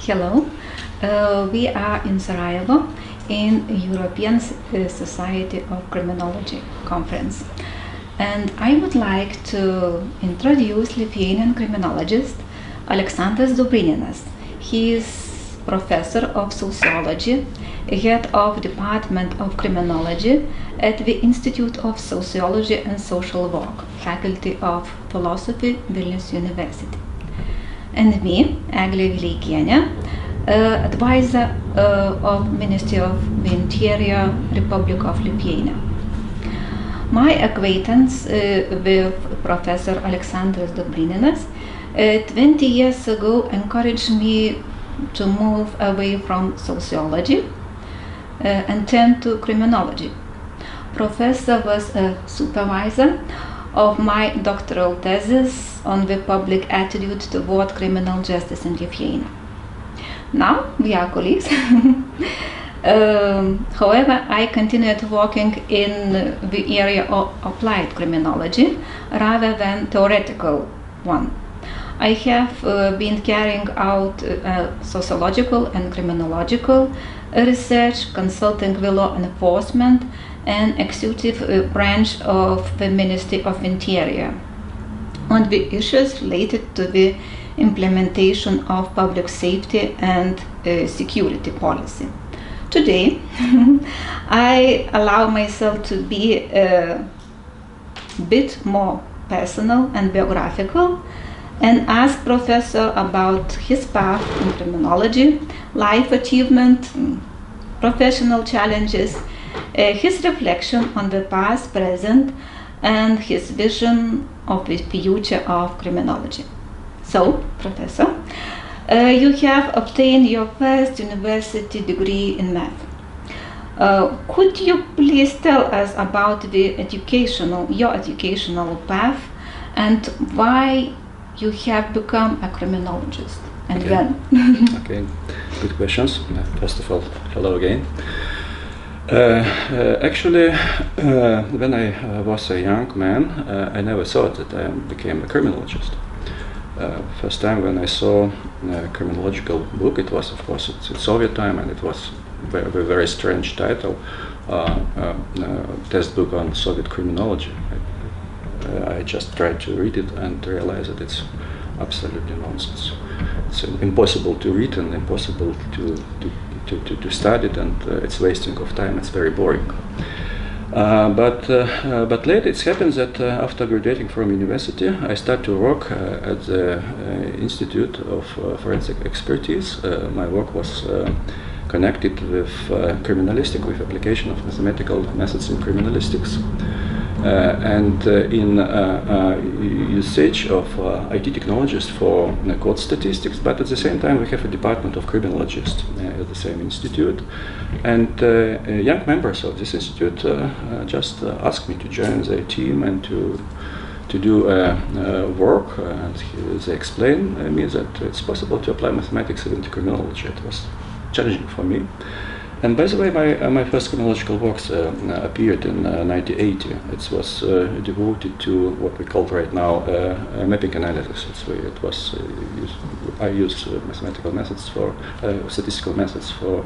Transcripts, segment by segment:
Hello, we are in Sarajevo in European Society of Criminology conference, and I would like to introduce Lithuanian criminologist Aleksandras Dobryninas. He is professor of sociology, head of Department of Criminology at the Institute of Sociology and Social Work, Faculty of Philosophy, Vilnius University. And me, Eglė Vileikienė, advisor of Ministry of the Interior, Republic of Lithuania. My acquaintance with Professor Aleksandras Dobryninas 20 years ago encouraged me to move away from sociology and turn to criminology. Professor was a supervisor of my doctoral thesis on the public attitude toward criminal justice in Lithuania. Now we are colleagues. However, I continued working in the area of applied criminology rather than theoretical one. I have been carrying out sociological and criminological research, consulting the law enforcement and executive branch of the Ministry of Interior on the issues related to the implementation of public safety and security policy. Today, I allow myself to be a bit more personal and biographical and ask Professor about his path in criminology, life achievement, professional challenges, his reflection on the past, present, and his vision of the future of criminology. So, Professor, you have obtained your first university degree in math. Could you please tell us about your educational path and why you have become a criminologist and when? Okay, good questions. First of all, hello again. Actually, when I was a young man, I never thought that I became a criminologist. First time when I saw a criminological book, it was, of course, it's Soviet time, and it was a very strange title, test book on Soviet criminology. I just tried to read it and realized that it's absolutely nonsense. It's impossible to read and impossible to study it, and it's wasting of time. It's very boring. But later it happens that after graduating from university, I start to work at the Institute of Forensic Expertise. My work was connected with criminalistics, with application of mathematical methods in criminalistics. And in usage of IT technologies for code statistics, but at the same time we have a department of criminologists at the same institute, and young members of this institute just asked me to join their team and to do work, and they explained me that it's possible to apply mathematics into criminology. It was challenging for me. And by the way, my first criminological works appeared in 1980. It was devoted to what we call right now mapping analysis. I used mathematical methods for statistical methods for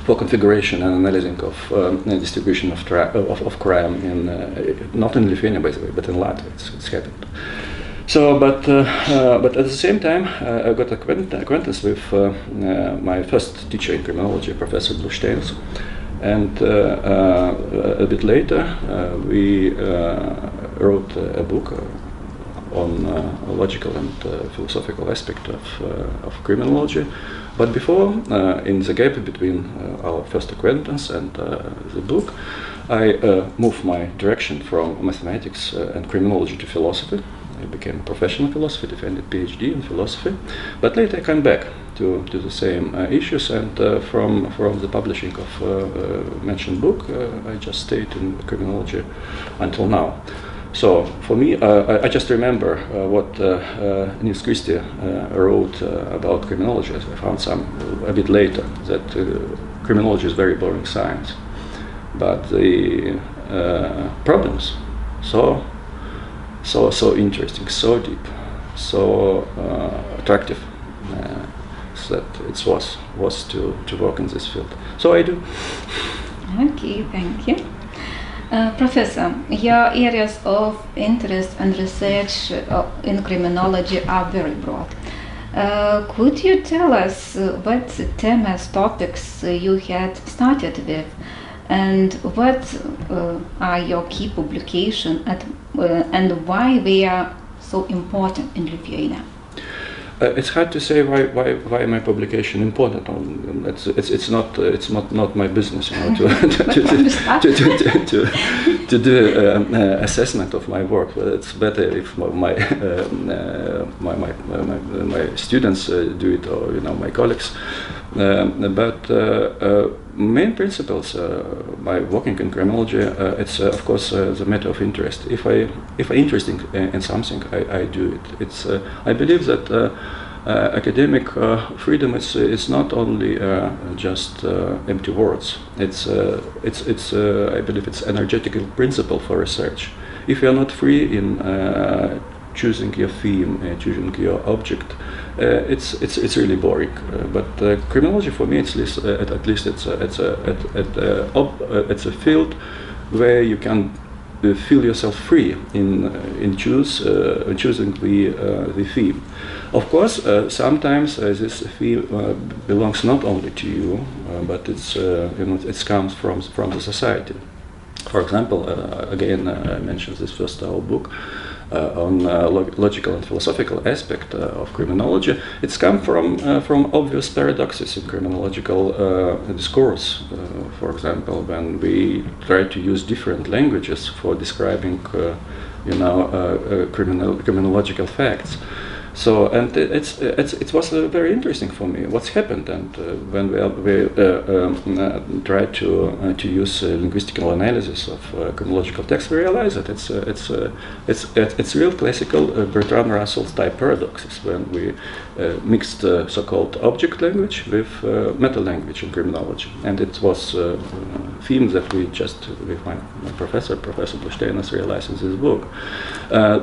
configuration and analyzing of distribution of crime in not in Lithuania, by the way, but in Latvia. It's happened. So, but at the same time, I got acquaintance with my first teacher in criminology, Professor Blusteins, and a bit later we wrote a book on logical and philosophical aspect of criminology. But before, in the gap between our first acquaintance and the book, I moved my direction from mathematics and criminology to philosophy. I became a professional philosopher, defended PhD in philosophy, but later I came back to the same issues, and from the publishing of mentioned book, I just stayed in criminology until now. So for me, I just remember what Niels Christie wrote about criminology. I found some a bit later that criminology is very boring science, but the problems so interesting, so deep, so attractive, that it was to work in this field. So I do. Okay, thank you. Professor, your areas of interest and research in criminology are very broad. Could you tell us what themes, topics you had started with, and what are your key publications and why they are so important in Lithuania? It's hard to say why my publication important. It's not my business, you know, to do assessment of my work. It's better if my students do it, or my colleagues. But main principles by working in criminology, it's of course the matter of interest. If I interested in something, I do it. I believe that academic freedom is not only just empty words. I believe it's an energetical principle for research. If you are not free in choosing your theme, choosing your object, it's really boring. But criminology, for me, at least it's a field where you can feel yourself free in choosing the theme. Of course, sometimes this theme belongs not only to you, but it comes from the society. For example, again, I mentioned this first our book on logical and philosophical aspect of criminology. It's come from obvious paradoxes in criminological discourse. For example, when we try to use different languages for describing, criminological facts. So, and it was very interesting for me what's happened, and when we tried to use linguistical analysis of chronological text, we realized that it's real classical Bertrand Russell's type paradoxes when we mixed so-called object language with meta language in criminology, and it was a theme that we find Professor Dobryninas realized in this book.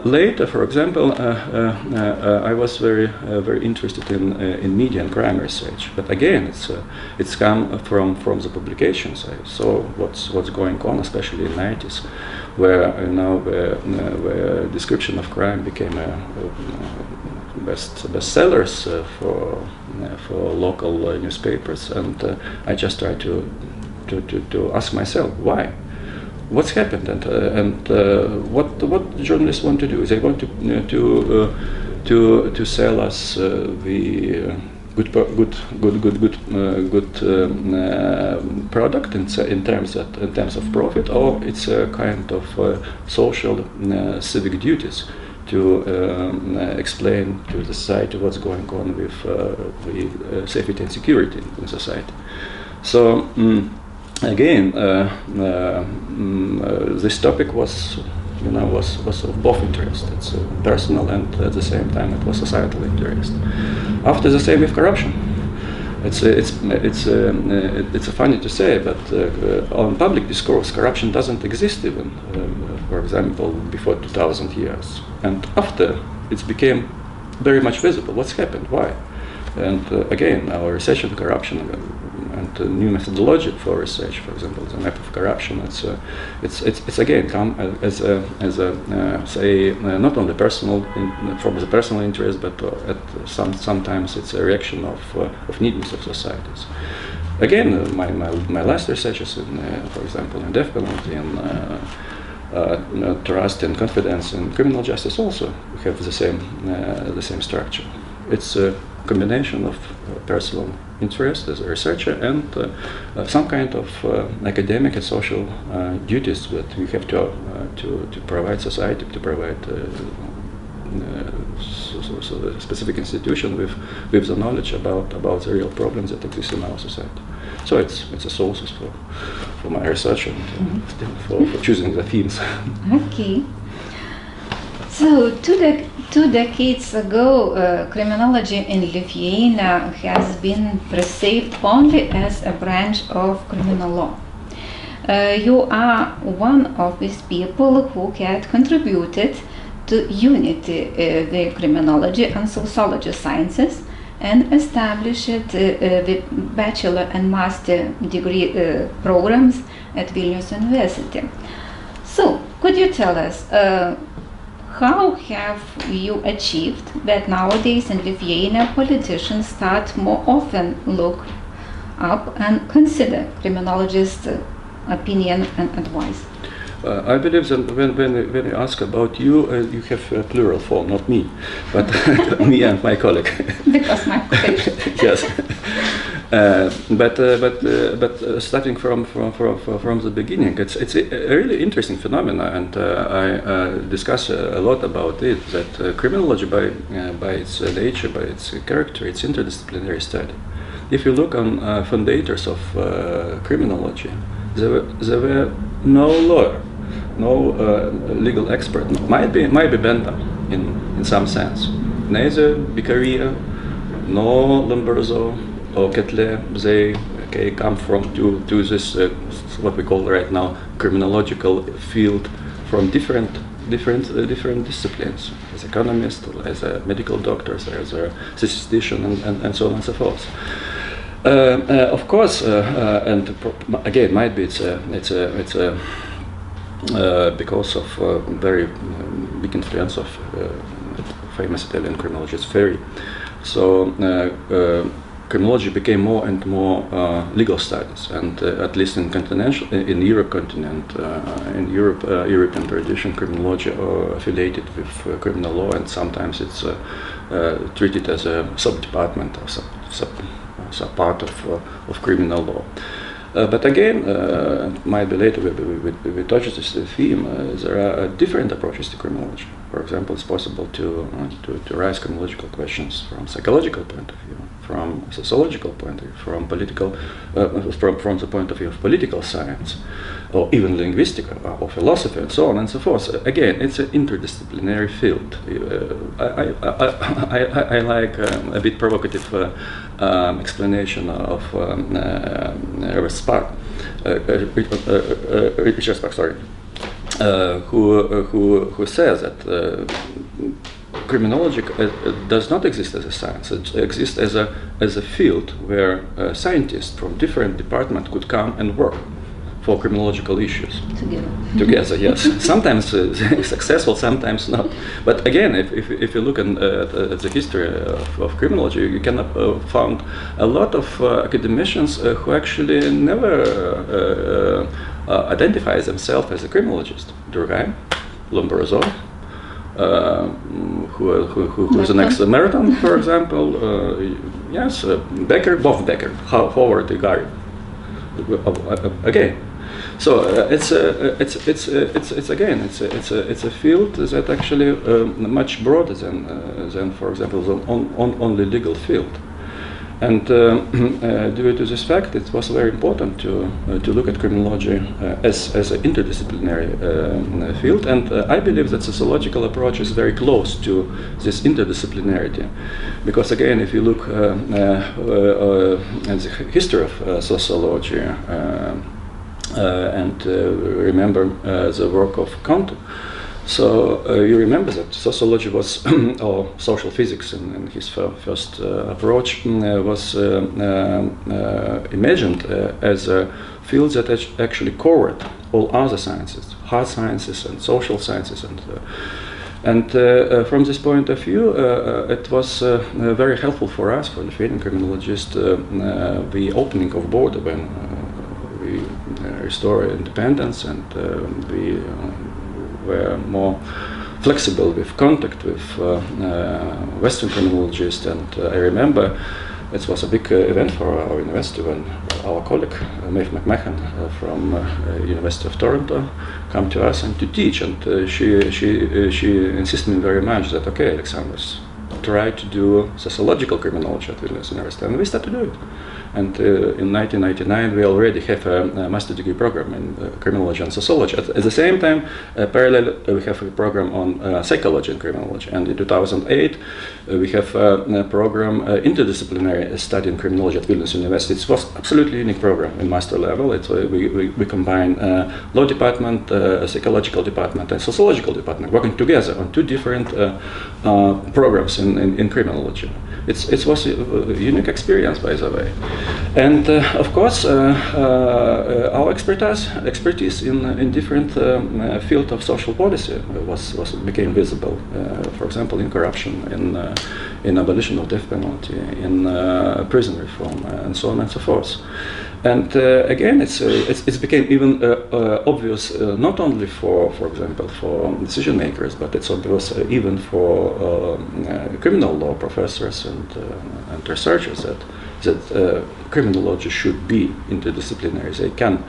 Later, for example, I was very interested in media and crime research, but again, it's come from the publications. I saw what's going on, especially in the 90s, where where description of crime became bestsellers for local newspapers, and I just tried to ask myself why. What's happened, and what journalists want to do? Is they want to sell us the good product in terms of profit, or it's a kind of social civic duties to explain to the society what's going on with the safety and security in society. So. Again, this topic was of both interest. It's personal, and at the same time it was societal interest. After the same with corruption. It's funny to say, but on public discourse, corruption doesn't exist even. For example, before 2000 years, and after it became very much visible. What's happened? Why? And again, our research on corruption and new methodology for research, for example, the map of corruption. It's again come as say not only personal from the personal interest, but sometimes it's a reaction of needs of societies. Again, my last research is for example, in death penalty and trust and confidence in criminal justice also have the same structure. It's a combination of personal interest as a researcher and some kind of academic and social duties that we have to provide society, to provide so the specific institution with the knowledge about the real problems that exist in our society. So it's a source for my research and for choosing the themes. Okay. So two decades ago, criminology in Lithuania has been perceived only as a branch of criminal law. You are one of these people who had contributed to unity the criminology and sociology sciences and established the bachelor and master degree programs at Vilnius University. So, could you tell us how have you achieved that nowadays in Lithuania politicians start more often look up and consider criminologists' opinion and advice? I believe that when you ask about you, you have a plural form, not me, but me and my colleague. Because my colleague. Yes. But starting from the beginning, it's a really interesting phenomenon, and I discuss a lot about it. That criminology, by its nature, by its character, it's interdisciplinary study. If you look on foundators of criminology, there were no lawyer, no legal expert. Might be Benta in some sense. Neither Beccaria, no Lombroso or Ketle. They come from to this what we call right now criminological field from different disciplines, as economists, as medical doctors, as a statistician, and so on and so forth. Of course, and again, might be it's because of very big influence of famous Italian criminologist Ferri. So criminology became more and more legal studies, and at least in Europe continent, in European tradition, criminology are affiliated with criminal law, and sometimes it's treated as a sub-department or sub part of criminal law. But again, might be later we touch this theme. There are different approaches to criminology. For example, it's possible to raise criminological questions from psychological point of view, from sociological point of view, from political, from the point of view of political science, or even linguistic or philosophy, and so on and so forth. Again, it's an interdisciplinary field. I like a bit provocative explanation of Richard Spark, sorry, who says that criminology does not exist as a science. It exists as a field where scientists from different departments could come and work for criminological issues. Together, yes. Sometimes successful, sometimes not. But again, if you look at the history of criminology, you can find a lot of academicians who actually never identify themselves as a criminologist. Durkheim, Lombroso, who is the next Marathon, for example. Yes, Becker, both Becker, Howard, Gary. Again. So it's a field that actually much broader than for example the only legal field, and due to this fact, it was very important to look at criminology as an interdisciplinary field, and I believe that sociological approach is very close to this interdisciplinarity, because again, if you look at the history of sociology. And remember the work of Kant. So you remember that sociology was, or social physics in his first approach, was imagined as a field that actually covered all other sciences, hard sciences and social sciences, and from this point of view, it was very helpful for us, for Lithuanian criminologists, the opening of border when we restore independence, and we were more flexible with contact with Western criminologists. And I remember it was a big event for our university when our colleague Maeve McMahon from University of Toronto came to us and to teach, and she insisted very much that okay, Aleksandras, try to do sociological criminology at Vilnius University, and we started to do it. And in 1999, we already have a master degree program in criminology and sociology. At the same time, parallel, we have a program on psychology and criminology. And in 2008, we have a program, interdisciplinary study in criminology at Vilnius University. It was absolutely unique program in master level. We combine law department, psychological department, and sociological department working together on two different programs in in criminology. It was a unique experience, by the way, and of course our expertise in different field of social policy became visible. For example, in corruption, in abolition of death penalty, in prison reform, and so on and so forth. And again, it's became even obvious not only for example, for decision makers, but it's obvious even for criminal law professors and researchers that criminology should be interdisciplinary. They can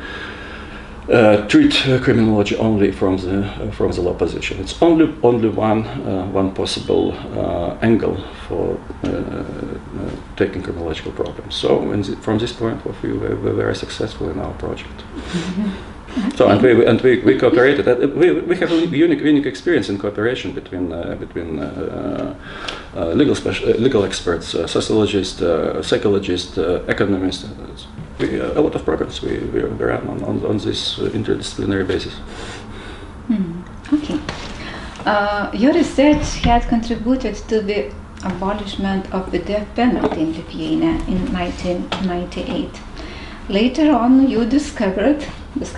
treat criminology only from the law position. It's only one possible angle for taking criminological problems. So from this point of view, we were very successful in our project. So and we cooperated. We have a unique experience in cooperation between legal experts, sociologists, psychologists, economists. A lot of programs we ran on this interdisciplinary basis. Okay. Your research had contributed to the abolishment of the death penalty in Lithuania in 1998. Later on, you discovered Yes,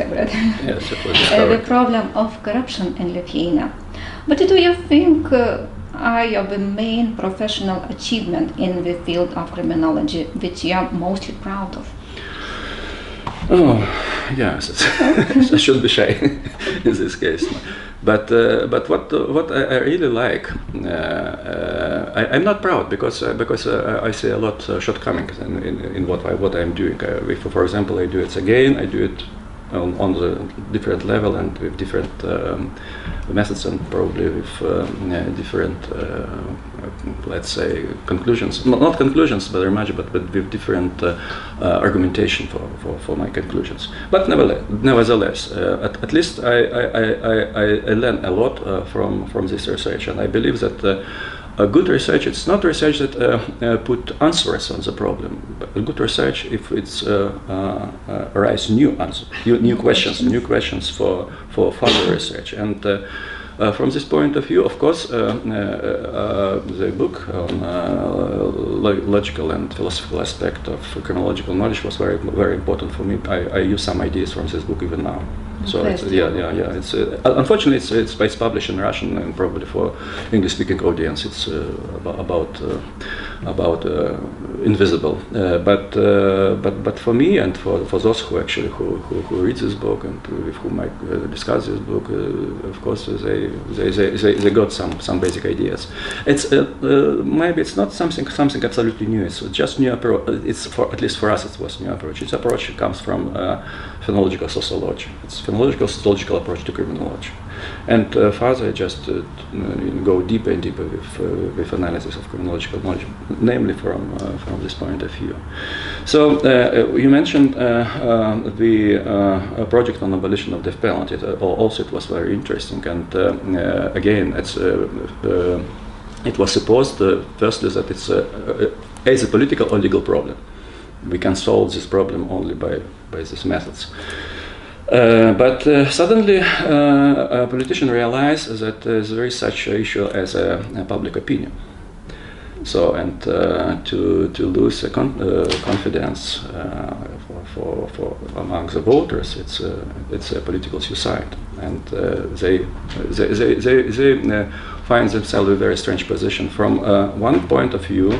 it was discovered. the problem of corruption in Lithuania. What do you think are the main professional achievement in the field of criminology which you are mostly proud of? Oh, yes, I shouldn't be shy in this case. But what I really like, I'm not proud because I see a lot shortcomings in what I'm doing. If, for example, I do it again, I do it on the different level and with different methods and probably with different, let's say, conclusions. Not conclusions very much, but with different argumentation for my conclusions. But nevertheless, at least I learn a lot from this research, and I believe that a good research, it's not research that put answers on the problem, but a good research if it's arise new answers, new questions for further research. And from this point of view, of course, the book on logical and philosophical aspect of criminological knowledge was very important for me. I use some ideas from this book even now. So it's, It's unfortunately it's published in Russian, and probably for English-speaking audience it's about invisible. But for me and for those who actually who read this book and with whom I discuss this book, of course they got some basic ideas. It's maybe it's not something absolutely new. It's just new approach. It's at least for us it was new approach. Its approach comes from phenomenological sociology. It's phenomenological sociological approach to criminology, and further just go deeper and deeper with analysis of criminological knowledge, namely from this point of view. So you mentioned the project on abolition of death penalty. Also, it was very interesting, and again, it was supposed firstly that it's a political or legal problem. We can solve this problem only by these methods. But suddenly a politician realized that there is such an issue as a public opinion. So, and to lose confidence for among the voters, it's a political suicide, and they find themselves in a very strange position. From one point of view,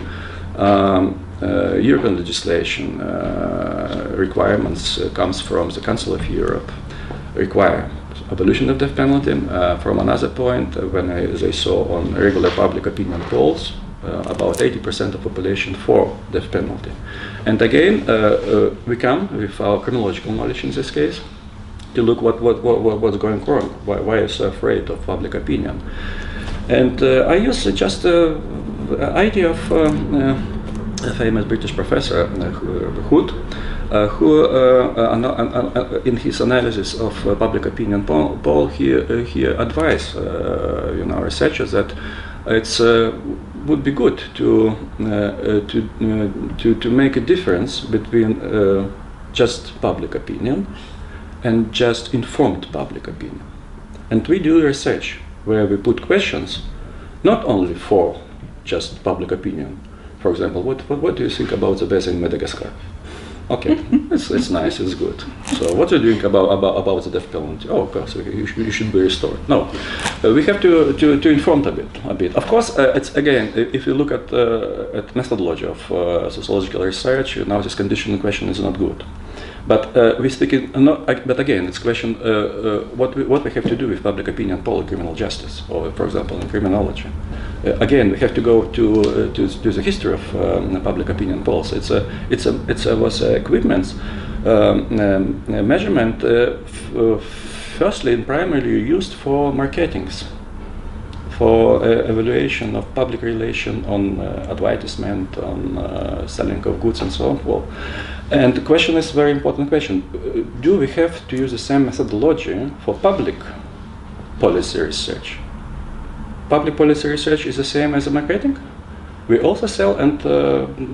European legislation requirements comes from the Council of Europe, require abolition of death penalty. From another point, when they saw on regular public opinion polls, about 80% of population for death penalty. And again, we come with our criminological knowledge in this case to look what's going wrong. Why are so afraid of public opinion? And I use just the idea of a famous British professor, Hood, who, in his analysis of public opinion poll, he advised, researchers that it's would be good to make a difference between just public opinion and just informed public opinion. And we do research where we put questions not only for just public opinion. For example, what do you think about the weather in Madagascar? Okay, it's nice, it's good. So what are you doing about the death penalty? Oh, of course, you should be restored. No, we have to inform a bit. Of course, it's again, if you look at methodology of sociological research, now this conditional question is not good. But we speaking. But again, it's question what we have to do with public opinion poll in criminal justice, or for example in criminology. Again, we have to go to the history of public opinion polls. It was equipment measurement firstly and primarily used for marketings, for evaluation of public relation on advertisement, on selling of goods and so on forth. And the question is a very important question. Do we have to use the same methodology for public policy research? Public policy research is the same as a marketing? We also sell and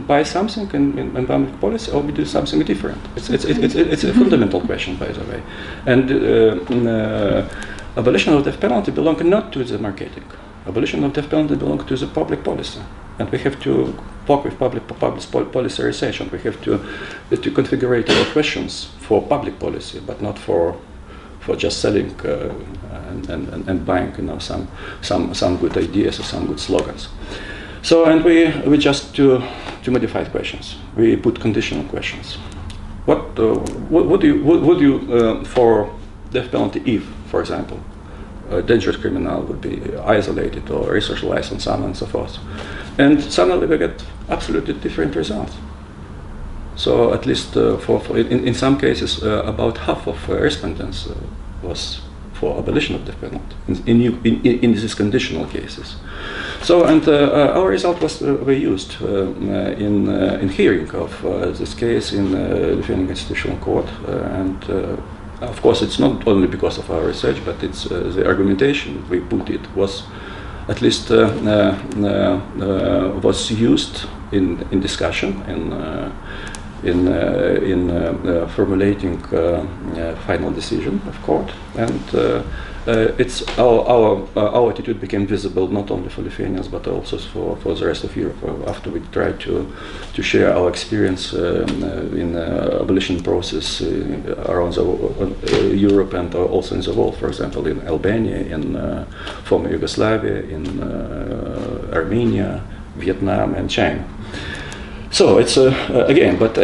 buy something in public policy, or we do something different? It's a fundamental question, by the way. And abolition of death penalty belongs not to the marketing. Abolition of death penalty belongs to the public policy. And we have to work with public policy research, and we have to configure our questions for public policy, but not for just selling and buying, some good ideas or some good slogans. So, and we just to modify questions. We put conditional questions. What do you for death penalty if, for example, a dangerous criminal would be isolated or resocialized and so on and so forth. And suddenly we get absolutely different results. So at least in some cases, about half of respondents was for abolition of death penalty in these conditional cases. So, and our result was we used in hearing of this case in Lithuanian Constitutional Court, and of course it's not only because of our research, but it's the argumentation we put it was at least was used in discussion in formulating final decision of court, and it's our attitude became visible not only for Lithuanians but also for the rest of Europe after we tried to share our experience in abolition process around Europe and also in the world, for example in Albania, in former Yugoslavia, in Armenia, Vietnam and China. So it's again, but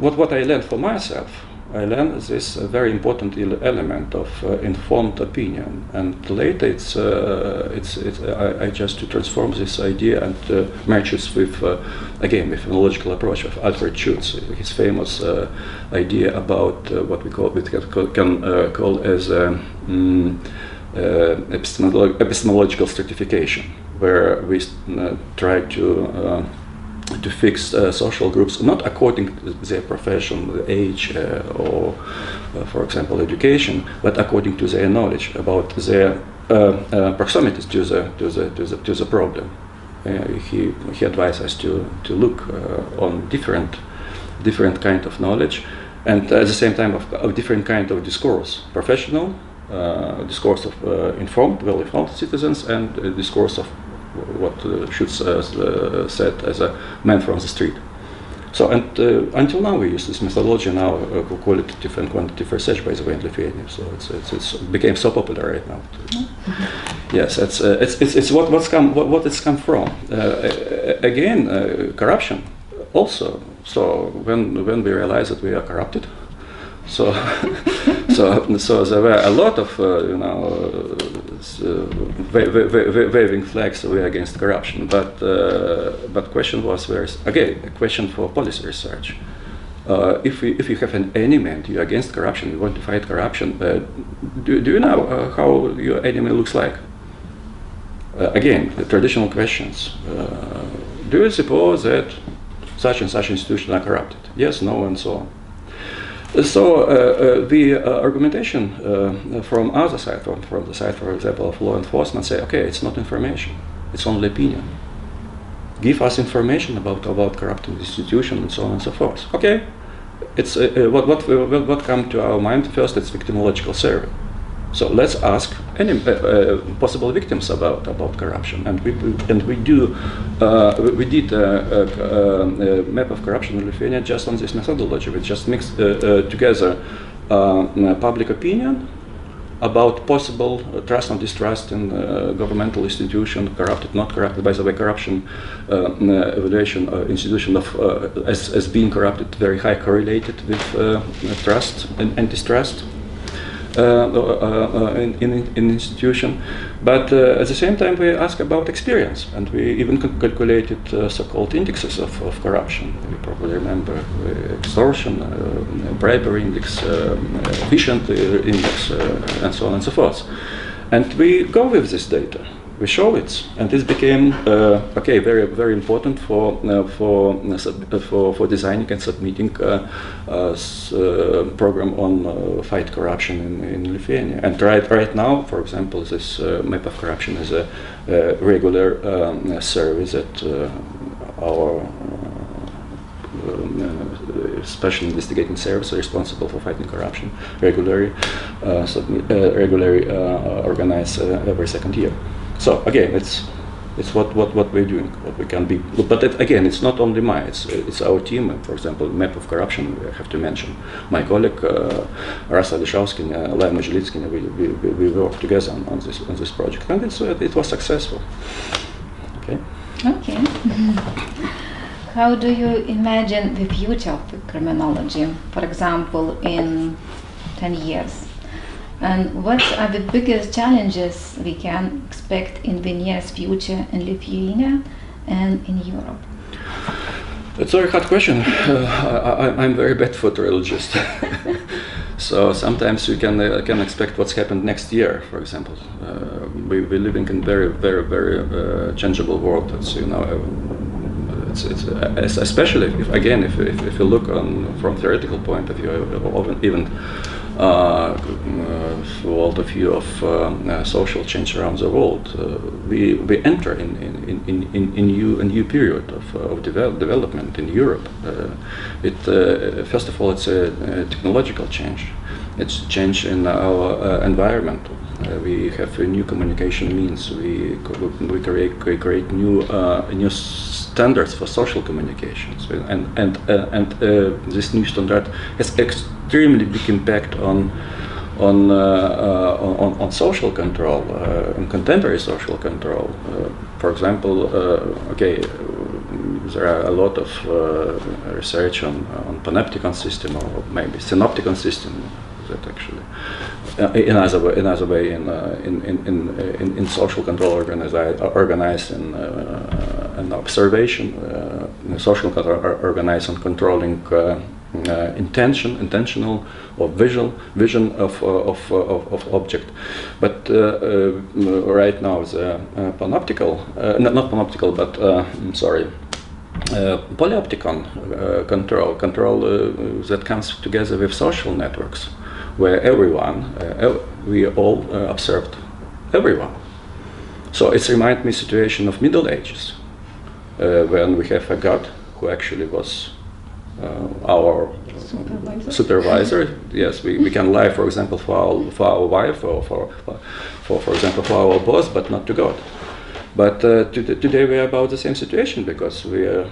what I learned for myself, I learned this very important element of informed opinion, and later I just to transform this idea and matches with again with phenomenological approach of Alfred Schutz, his famous idea about what we can call as epistemological stratification, where we try to fix social groups not according to their profession, age, or, for example, education, but according to their knowledge about their proximity to the problem. He advised us to look on different kind of knowledge, and at the same time of different kind of discourse, professional discourse of well-informed citizens, and discourse of what Schutz said as a man from the street. So, and until now we use this methodology now, qualitative and quantitative research, by the way, in Lithuania. So it's became so popular right now. Yes, it's what it's come from. Again, corruption also. So when we realize that we are corrupted, so there were a lot of waving flags against corruption, but question was again a question for policy research. If you have an enemy and you're against corruption, you want to fight corruption, do you know how your enemy looks like? Again, the traditional questions. Do you suppose that such and such institutions are corrupted? Yes, no, and so on. So the argumentation from other side, from the side, for example, of law enforcement, say, okay, it's not information, it's only opinion. Give us information about corrupt institutions and so on and so forth. Okay, it's what come to our mind first. It's victimological survey. So let's ask any possible victims about corruption, and we did a map of corruption in Lithuania just on this methodology. We just mixed together public opinion about possible trust and distrust in governmental institution, corrupted, not corrupted. By the way, corruption evaluation institution of as being corrupted very high correlated with trust and distrust in institution. But at the same time, we ask about experience, and we even calculated so-called indexes of corruption. You probably remember extortion, bribery index, efficient index, and so on and so forth. And we go with this data. We show it, and this became very, very important for designing and submitting program on fight corruption in Lithuania. And right now, for example, this map of corruption is a regular service that our special investigating service responsible for fighting corruption regularly organize every second year. So again, it's what we're doing, what we can be. But again, it's not only mine. It's our team. For example, map of corruption. I have to mention my colleague Rasa Lishauskina, Laima Zhelitskina. We work together on this project, and it was successful. Okay. Okay. How do you imagine the future of criminology? For example, in 10 years. And what are the biggest challenges we can expect in the nearest future in Lithuania and in Europe? It's a very hard question. I'm very bad photoreologist. So sometimes you can expect what's happened next year, for example. We're living in very, very, very changeable world. It's, it's especially if you look from theoretical point of view, even world of view of social change around the world, we enter in new period of development in Europe. First of all, it's a technological change. It's a change in our environment. We have new communication means. We create new standards for social communications, and this new standard has extremely big impact on social control, and contemporary social control. For example, there are a lot of research on panopticon system, or maybe synopticon system, that actually in another way in social control organized in observation, social control organized on controlling intentional or vision of object. But right now the panoptical, not panoptical, but polyopticon control that comes together with social networks, where we all observed everyone. So it reminds me situation of Middle Ages, when we have a god who actually was our supervisor. Yes, we can lie, for example, for our wife, or for example for our boss, but not to God. But today we are about the same situation, because we are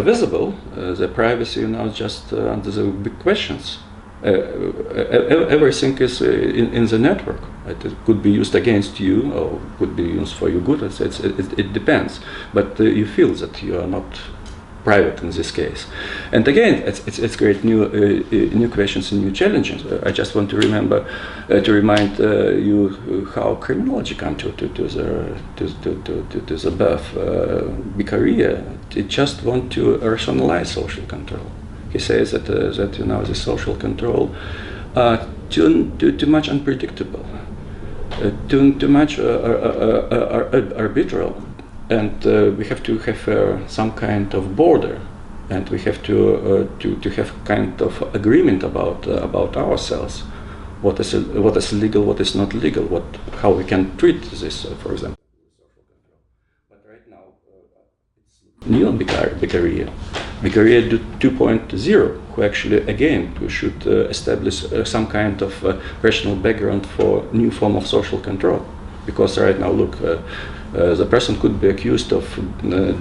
visible. The privacy now is just under the big questions. Everything is in the network. It could be used against you, or could be used for your good. It depends. But you feel that you are not private in this case. And again, it's great new questions and new challenges. I just want to remind you how criminology came to the birth. Beccaria, it just want to rationalize social control. He says that the social control too much unpredictable, too much arbitrary. And we have to have some kind of border, and we have to have kind of agreement about ourselves. What is legal, what is not legal, how we can treat this, for example. But right now, it's new Beccaria. Vicariate 2.0, who actually again should establish some kind of rational background for new form of social control. Because right now, look, the person could be accused of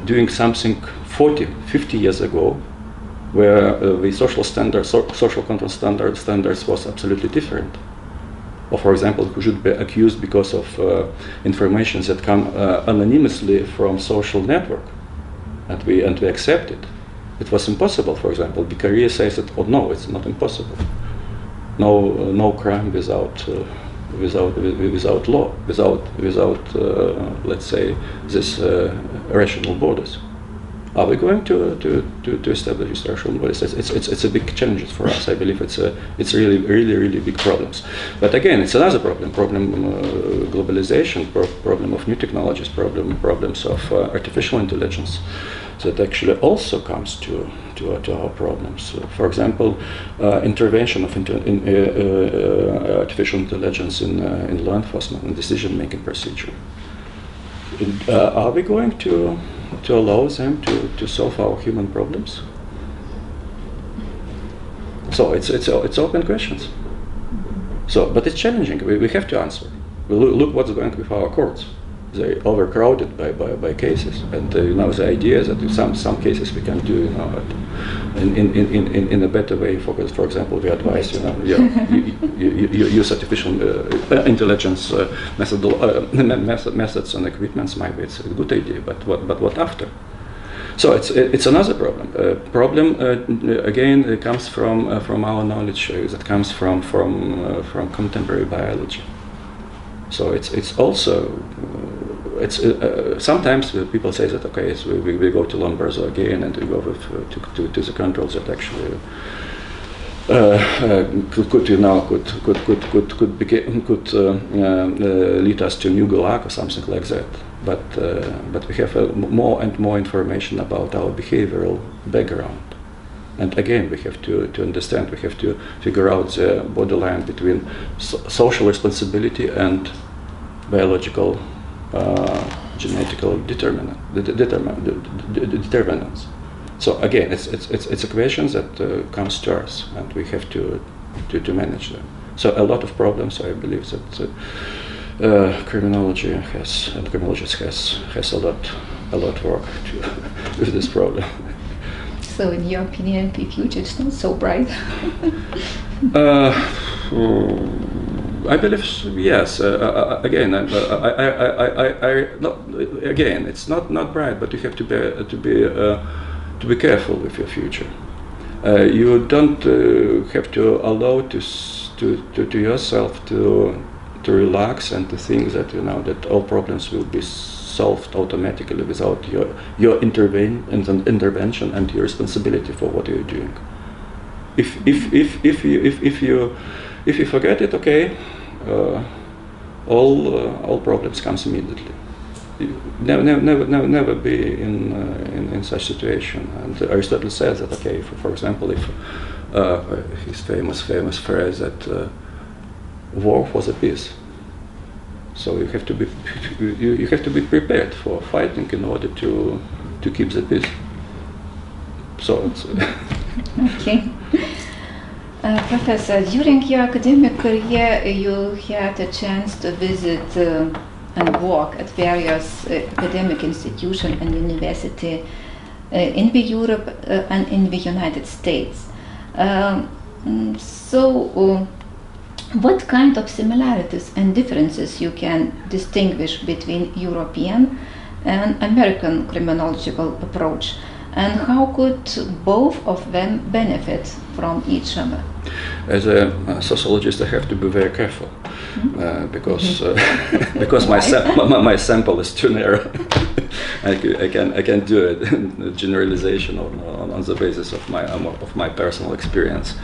doing something 40, 50 years ago, where the social standards, social control standards was absolutely different. Or, for example, who should be accused because of information that come anonymously from social network, and we accept it. It was impossible. For example, Vicariate says that, oh no, it's not impossible. No crime without law, without let's say this rational borders. Are we going to establish these rational borders? It's a big challenge for us. I believe it's really big problems. But again, it's another problem globalization, problem of new technologies, problems of artificial intelligence, that actually also comes to our problems. For example, intervention of artificial intelligence in law enforcement and decision-making procedure. Are we going to allow them to solve our human problems? So it's open questions. So, but it's challenging. We have to answer. Look what's going with our courts. They're overcrowded by cases, and the idea that in some cases we can do in a better way. For example, we advise you use artificial intelligence methods and equipments. Maybe it's a good idea, but what after? So it's another problem. Problem again, it comes from our knowledge that comes from contemporary biology. So it's also sometimes people say that okay, so we go to Lombarzo again and we go to the controls that actually could lead us to new Gulag or something like that. But we have more and more information about our behavioral background. And again, we have to understand, we have to figure out the borderline between social responsibility and biological, genetical determinants. So again, it's a question that comes to us, and we have to manage them. So a lot of problems. I believe that criminology has a lot work with this problem. So, in your opinion, the future is not so bright? I believe yes. Again, again, it's not bright, but you have to be careful with your future. You don't have to allow to yourself to relax and to think that that all problems will be solved automatically without your intervention and your responsibility for what you're doing. If you forget it, okay, all problems comes immediately. Never be in such situation. And Aristotle says that okay, for example, if his famous phrase that war was a peace. So you have to be prepared for fighting in order to keep the peace. So it's okay. Professor, during your academic career, you had a chance to visit and work at various academic institutions and universities in Europe and in the United States. What kind of similarities and differences you can distinguish between European and American criminological approach, and how could both of them benefit from each other? As a sociologist, I have to be very careful because my sample is too narrow. I can do it generalization on the basis of my personal experience.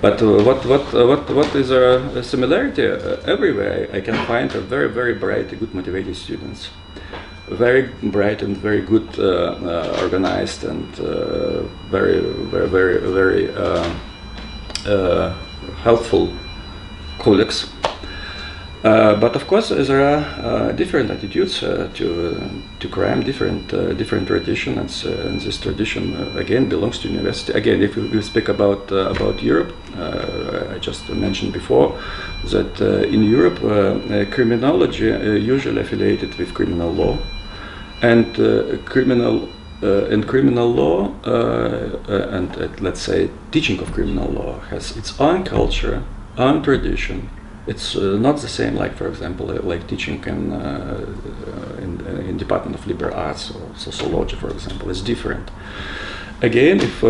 But what is a similarity? Everywhere I can find a very bright, good, motivated students, very bright and very good, organized and very helpful colleagues. But of course, there are different attitudes to crime, different traditions, and this tradition again belongs to university. Again, if we speak about Europe, I just mentioned before that in Europe, criminology usually affiliated with criminal law, and criminal law and let's say teaching of criminal law has its own culture, own tradition. It's not the same, like for example, like teaching in Department of Liberal Arts or sociology, for example. It's different. Again, if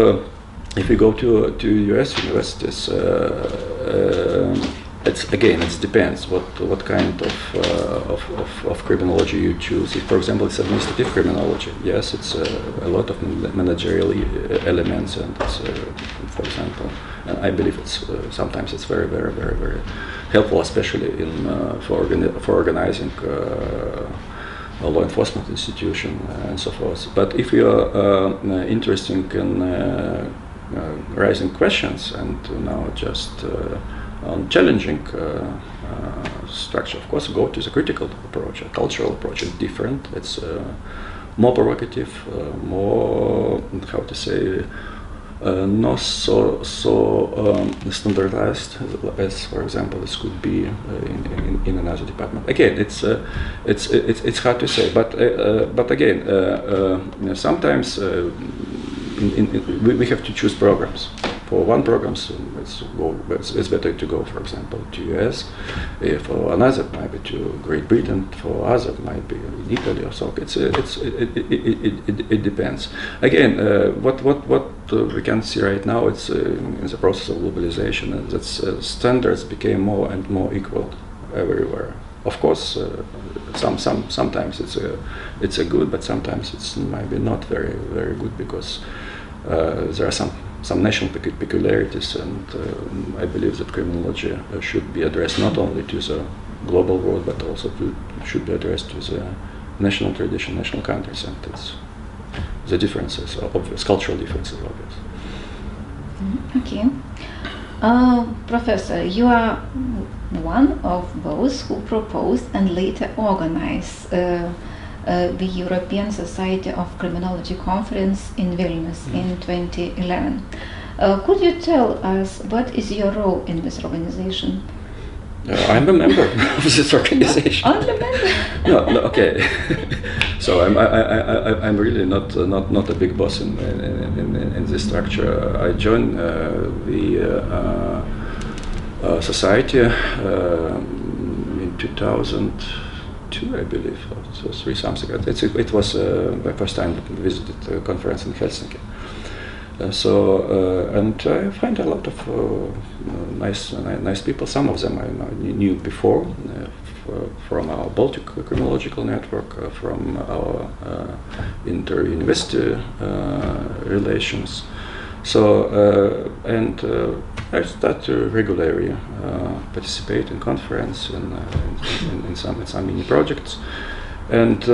we go to U.S. universities, it depends what kind of criminology you choose. If, for example, it's administrative criminology, yes, it's a lot of managerial elements, and it's, for example, I believe it's sometimes it's very helpful, especially for organizing a law enforcement institution and so forth. But if you are interested in raising questions and now just on challenging structure, of course, go to the critical approach. A cultural approach is different. It's more provocative, more, how to say, not so standardized as, for example, this could be in another department. Again, it's hard to say, but again, sometimes we have to choose programs. For one program, it's better to go, for example, to US. For another, maybe to Great Britain. For other, might be in Italy or so. It depends. Again, what we can see right now, it's in the process of globalization, and that standards became more and more equal everywhere. Of course, sometimes it's a good, but sometimes it's maybe not very good, because there are some national peculiarities, and I believe that criminology should be addressed not only to the global world, but also should be addressed to the national tradition, national countries, and the differences are obvious, cultural differences are obvious. Okay. Professor, you are one of those who proposed and later organized the European Society of Criminology Conference in Vilnius in 2011. Could you tell us what is your role in this organization? I'm a member of this organization. I'm a member. No, okay. So I'm really not a big boss in this structure. I joined the society in 2002, I believe, so 3 something. It was my first time that I visited a conference in Helsinki. And I find a lot of nice people. Some of them I knew before, from our Baltic criminological network, from our inter-university relations. So I start to regularly participate in conference in some mini projects. And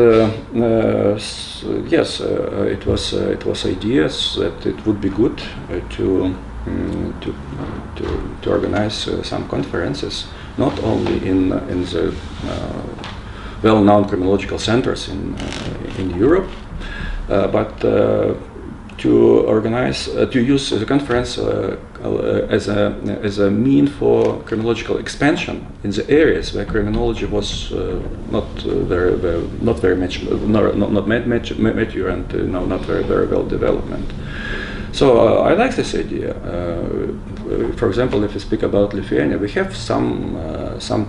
yes, it was ideas that it would be good to organize some conferences, not only in the well-known criminological centers in Europe, but to organize, to use the conference as a mean for criminological expansion in the areas where criminology was not very mature and not very well developed. So I like this idea. For example, if we speak about Lithuania, we have some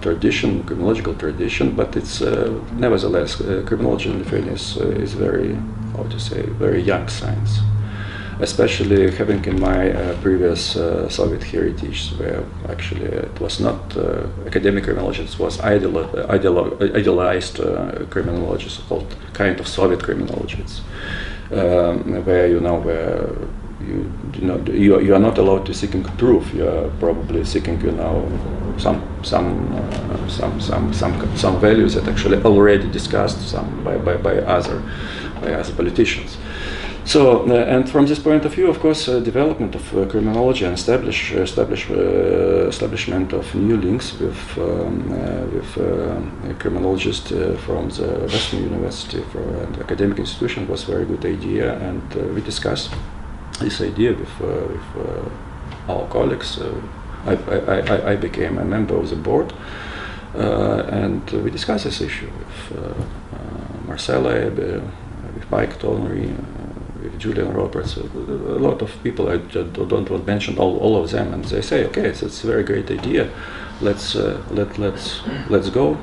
tradition, criminological tradition, but it's nevertheless criminology in Lithuania is very, how to say, very young science. Especially having in my previous Soviet heritage, where actually it was not academic criminology, it was idealized criminology, so-called kind of Soviet criminology, where you are not allowed to seeking truth. You are probably seeking some values that actually already discussed by other politicians. So, and from this point of view, of course, development of criminology and establishment of new links with criminologists from the Western University and academic institution was a very good idea, and we discussed this idea with our colleagues. I became a member of the board, and we discussed this issue with Marcella Ebe, with Mike Tonry, with Julian Roberts, a lot of people. I just don't want to mention all of them, and they say, okay, it's a very great idea. Let's go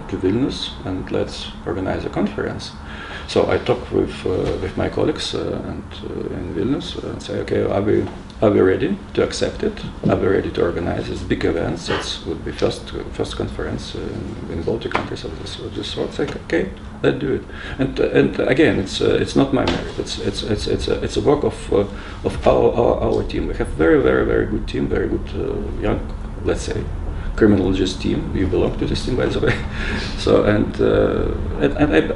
to Vilnius and let's organize a conference. So I talked with my colleagues in Vilnius and say, okay, are we ready to accept it? Are we ready to organize these big events? That would be first conference in Baltic countries of this sort. Say, okay, let's do it. And again, it's not my merit. It's a work of our team. We have very good team, very good young, let's say, criminologist team. We belong to this team, by the way. So and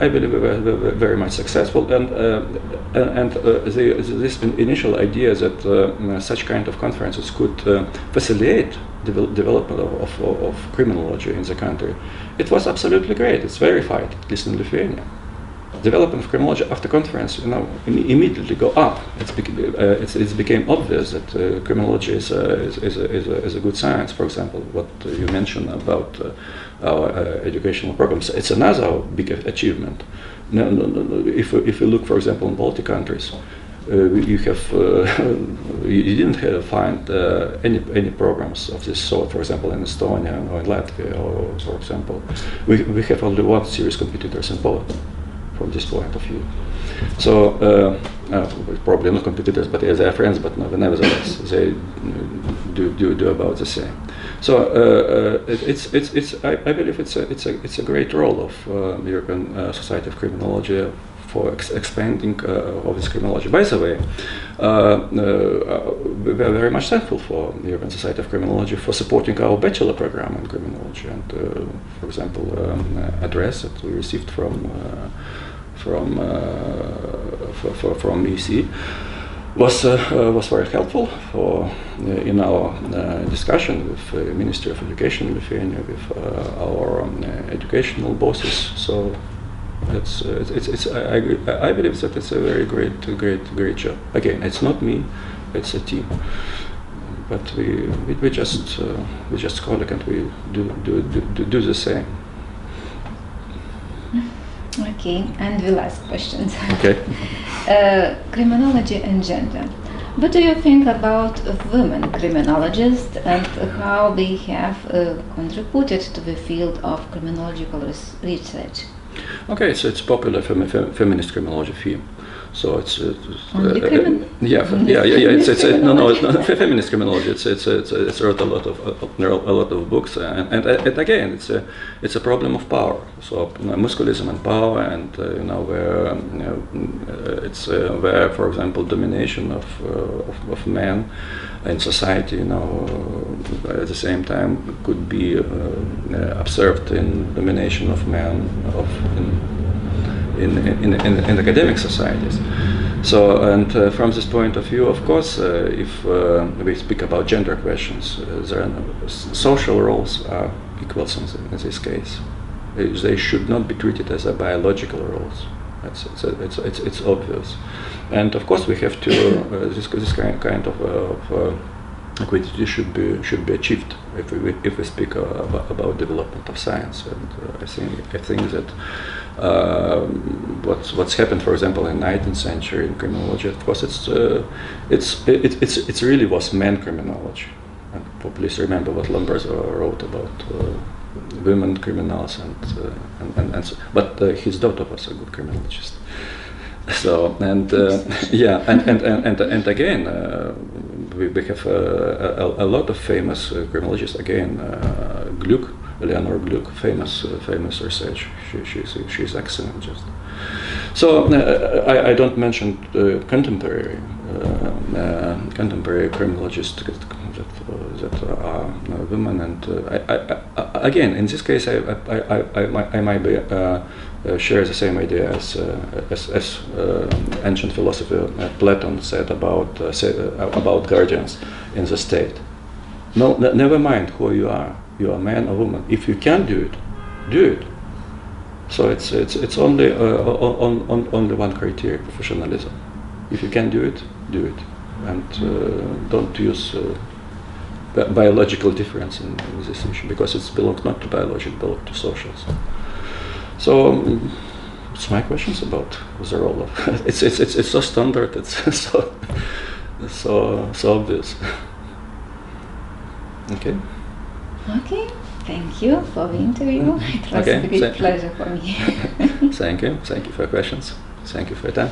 I believe we were very much successful. And this initial idea that such kind of conferences could facilitate development of criminology in the country, it was absolutely great. It's verified, at least in Lithuania. Development of criminology after conference, immediately go up. It became obvious that criminology is a good science. For example, what you mentioned about our educational programs, it's another big achievement. No. If you look, for example, in Baltic countries, you didn't find any programs of this sort. For example, in Estonia or in Latvia, or for example, we have only one serious competitors in Poland. From this point of view, so probably not competitors, but they are friends. But nevertheless, they do about the same. So I believe it's a great role of European Society of Criminology for expanding of this criminology. By the way, we are very much thankful for the European Society of Criminology for supporting our bachelor program in criminology. And for example, address that we received from EC was very helpful in our discussion with the Ministry of Education in Lithuania, with our educational bosses. So I believe that it's a very great job. Again, it's not me, it's a team. But we just colleague and we do the same. Okay, and the last questions. Okay. Criminology and gender. What do you think about women criminologists and how they have contributed to the field of criminological research? Okay, so it's popular feminist criminology theme. So it's feminist criminology. It's wrote a lot of books, and again, it's a problem of power. So musculism and power, and where for example domination of men in society, at the same time could be observed in domination of men in academic societies. So, and from this point of view, of course, if we speak about gender questions, social roles are equals in this case. They should not be treated as a biological roles. It's obvious, and of course we have to this kind of equity should be achieved if we speak about development of science. And I think that what's happened, for example, in 19th century in criminology, of course, it really was man criminology. And please remember what Lamberto wrote about women criminals, and so, but his daughter was a good criminologist. So and and again, we have a lot of famous criminologists. Again, Gluck, Eleanor Gluck, famous research. She's excellent. Just so I don't mention contemporary criminologists that are women, and again, in this case, I might be share the same idea as ancient philosopher Plato said about guardians in the state. No, never mind who you are. You are man or woman. If you can do it, do it. So it's only only one criteria: professionalism. If you can do it, and don't use biological difference in this issue, because it belongs not to biology, it belongs to socials. So it's my questions about the role of it's so standard, it's so obvious. Okay. Okay. Thank you for the interview. It was a great pleasure for me. Thank you. Thank you for your questions. Thank you for your time.